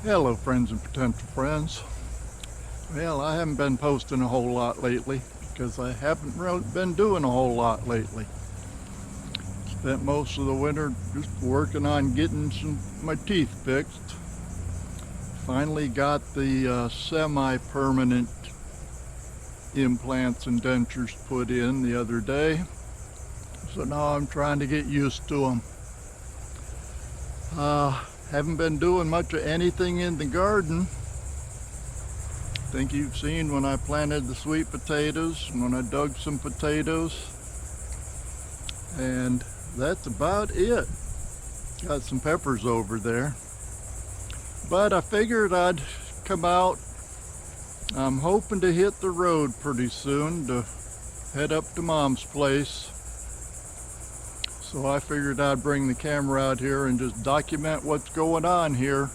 Hello friends and potential friends. Well, I haven't been posting a whole lot lately because I haven't really been doing a whole lot lately. Spent most of the winter just working on getting my teeth fixed. Finally got the semi-permanent implants and dentures put in the other day. So now I'm trying to get used to them. Haven't been doing much of anything in the garden. I think you've seen when I planted the sweet potatoes and when I dug some potatoes, and that's about it. Got some peppers over there, but I figured I'd come out. I'm hoping to hit the road pretty soon to head up to Mom's place, so I figured I'd bring the camera out here and just document what's going on here,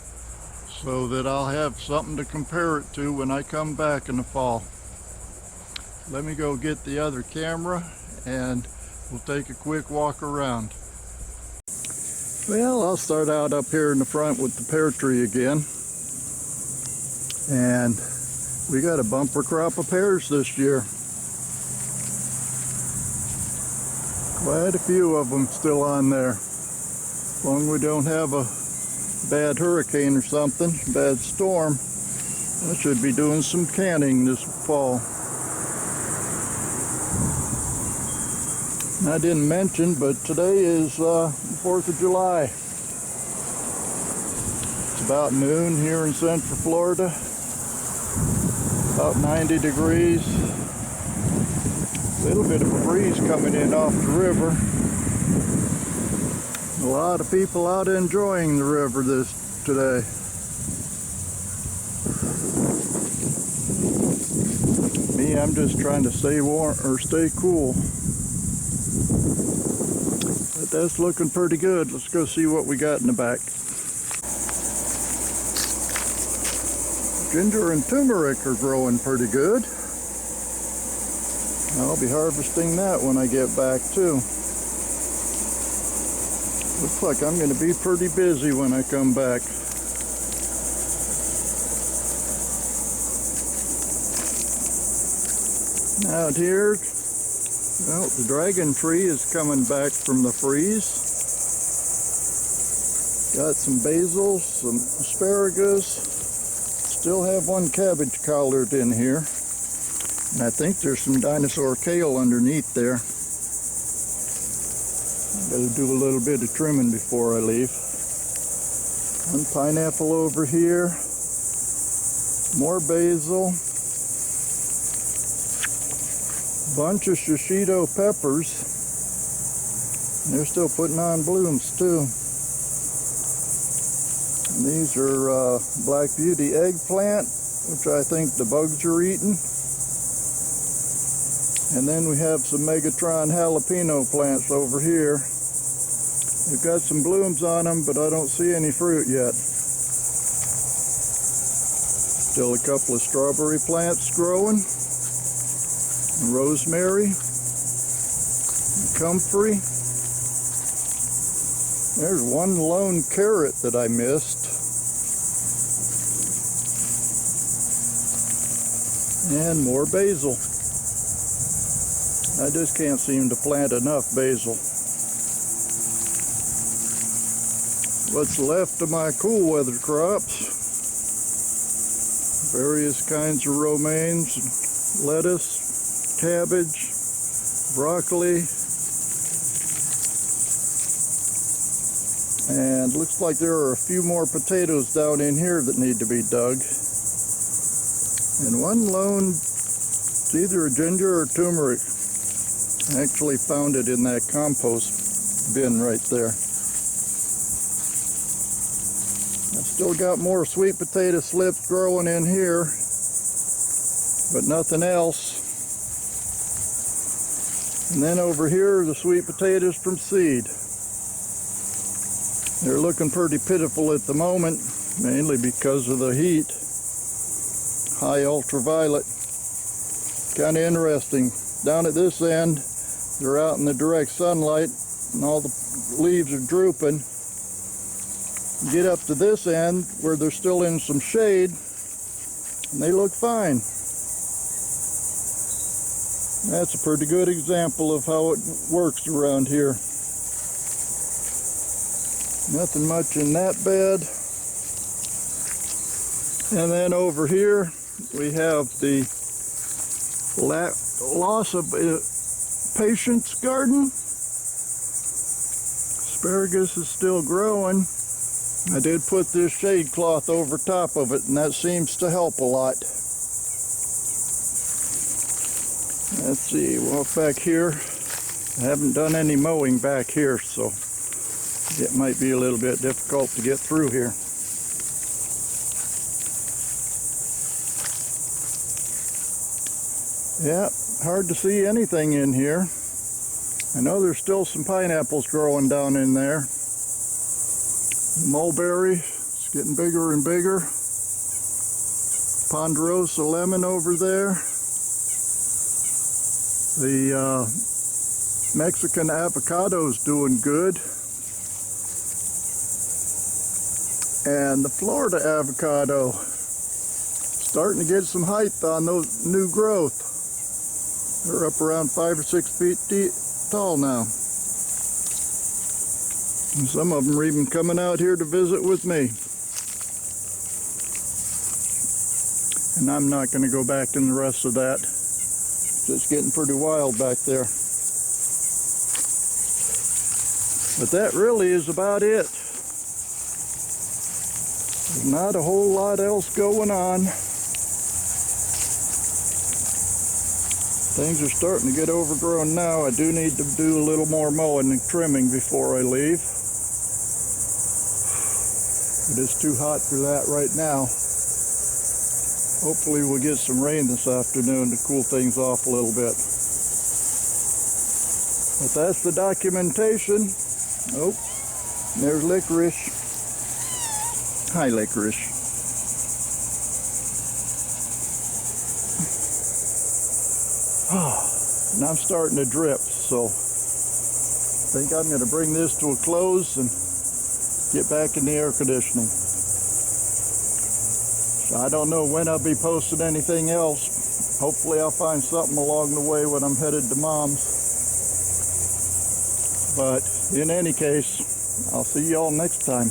so that I'll have something to compare it to when I come back in the fall. Let me go get the other camera and we'll take a quick walk around. Well, I'll start out up here in the front with the pear tree again. And we got a bumper crop of pears this year. Quite a few of them still on there. As long as we don't have a bad hurricane or something, bad storm, I should be doing some canning this fall. I didn't mention, but today is 4th of July. It's about noon here in Central Florida, about 90 degrees. A little bit of a breeze coming in off the river. A lot of people out enjoying the river today. Me, I'm just trying to stay warm or stay cool. But that's looking pretty good. Let's go see what we got in the back. Ginger and turmeric are growing pretty good. I'll be harvesting that when I get back too. Looks like I'm going to be pretty busy when I come back. Out here, well, the dragon tree is coming back from the freeze. Got some basil, some asparagus. Still have one cabbage collard in here. And I think there's some dinosaur kale underneath there. Gotta do a little bit of trimming before I leave. One pineapple over here. More basil. Bunch of shishito peppers. They're still putting on blooms too. And these are Black Beauty eggplant, which I think the bugs are eating. And then we have some Megatron jalapeno plants over here. They've got some blooms on them, but I don't see any fruit yet. Still a couple of strawberry plants growing. Rosemary. Comfrey. There's one lone carrot that I missed. And more basil. I just can't seem to plant enough basil. What's left of my cool weather crops, various kinds of romaines, lettuce, cabbage, broccoli, and looks like there are a few more potatoes down in here that need to be dug. And one lone, it's either a ginger or turmeric. I actually found it in that compost bin right there. I've still got more sweet potato slips growing in here, but nothing else. And then over here are the sweet potatoes from seed. They're looking pretty pitiful at the moment, mainly because of the heat. High ultraviolet. Kind of interesting. Down at this end, they're out in the direct sunlight and all the leaves are drooping. Get up to this end where they're still in some shade, and they look fine. That's a pretty good example of how it works around here. Nothing much in that bed. And then over here we have the loss of patience garden. Asparagus is still growing. I did put this shade cloth over top of it, and that seems to help a lot. Let's see, walk back here. I haven't done any mowing back here, so it might be a little bit difficult to get through here. Yeah, hard to see anything in here. I know there's still some pineapples growing down in there. Mulberry is getting bigger and bigger. Ponderosa lemon over there. The Mexican avocado's doing good. And the Florida avocado starting to get some height on those new growth. They're up around 5 or 6 feet tall now. And some of them are even coming out here to visit with me. And I'm not going to go back in the rest of that. It's getting pretty wild back there. But that really is about it. There's not a whole lot else going on. Things are starting to get overgrown now. I do need to do a little more mowing and trimming before I leave. It is too hot for that right now. Hopefully we'll get some rain this afternoon to cool things off a little bit. But that's the documentation. Oh, there's licorice. Hi, licorice. And I'm starting to drip, so I think I'm going to bring this to a close and get back in the air conditioning. So I don't know when I'll be posting anything else. Hopefully I'll find something along the way when I'm headed to Mom's. But in any case, I'll see y'all next time.